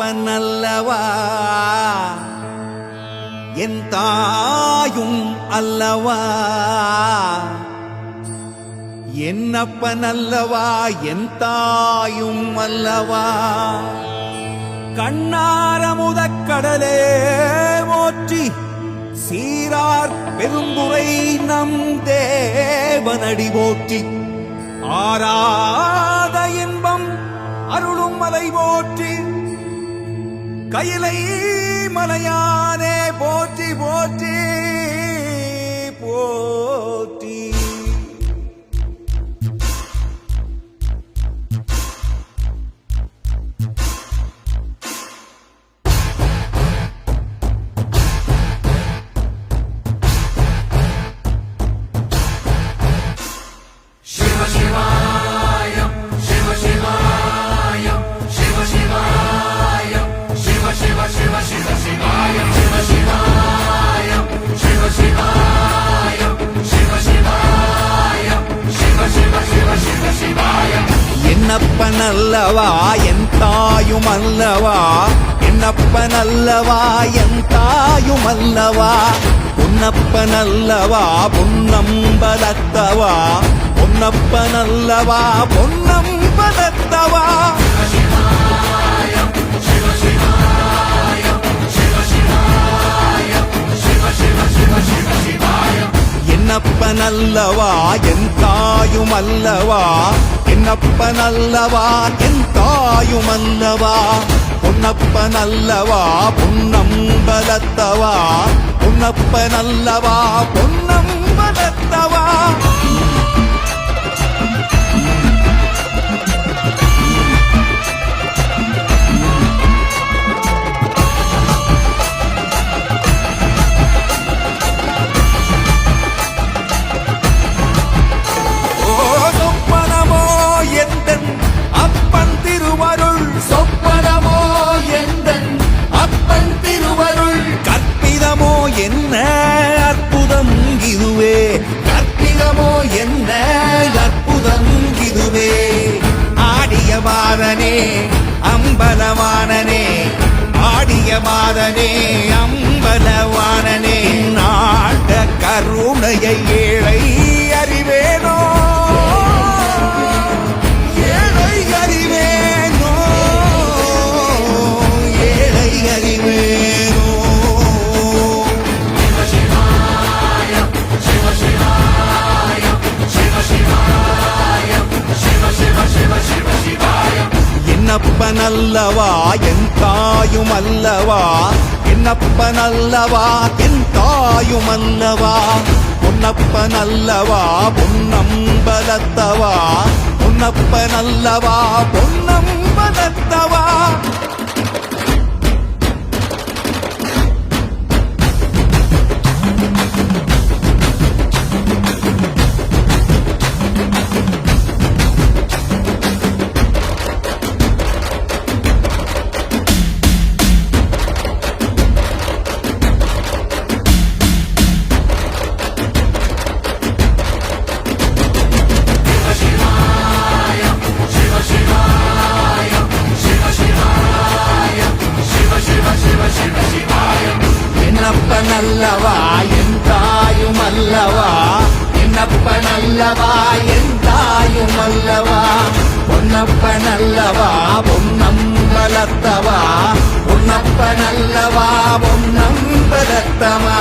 என்னப்பன் அல்லவா என் தாயும் அல்லவா என்னப்பன் அல்லவா என் தாயும் அல்லவா கண்ணாரமுதக்கடலே போற்றி சீரார் பெரும்புரை நம் தேவனடி போற்றி ஆராத இன்பம் அருளும் மலை போற்றி கையிலை மலையானே போற்றி போற்றி போற்றி என்னப்பன் அல்லவா என் தாயும் அல்லவா என்னப்பன் அல்லவா என் தாயும் அல்லவா பொன்னப்பன் அல்லவா பொன்னம்பலத்தவா பொன்னப்பன் அல்லவா பொன்னம்பலத்தவா என்னப்பன் அல்லவா என் தாயும் அல்லவா என்னப்பன் அல்லவா என் தாயும் அல்லவா பொன்னப்பன் அல்லவா பொன்னம்பலத்தவா பொன்னப்பன் அல்லவா பொன்னம்பலத்தவா என்ன அற்புதம் இதுவே கற்பிதமோ என்ன அற்புதம் இதுவே ஆடிய மாதனே அம்பலவானனே ஆடிய மாதனே அம்பலவானனே நாட கருணையை ஏழை அறிவேனோ ஏழை அறிவேனோ ஏழை அறிவேனோ என்னப்பன் அல்லவா என் தாயும் அல்லவா என்னப்பன் அல்லவா என் தாயும் அல்லவா பொன்னப்பன் அல்லவா பொன்னம்பலத்தவா பொன்னப்பன் அல்லவா பொன்னம்பலத்தவா என்னப்பன் அல்லவா என் தாயும் அல்லவா என்னப்பன் அல்லவா என் தாயும் அல்லவா பொன்னப்பன் அல்லவா பொன்னம்பலத்தவா பொன்னப்பன் அல்லவா பொன்னம்பலத்தவா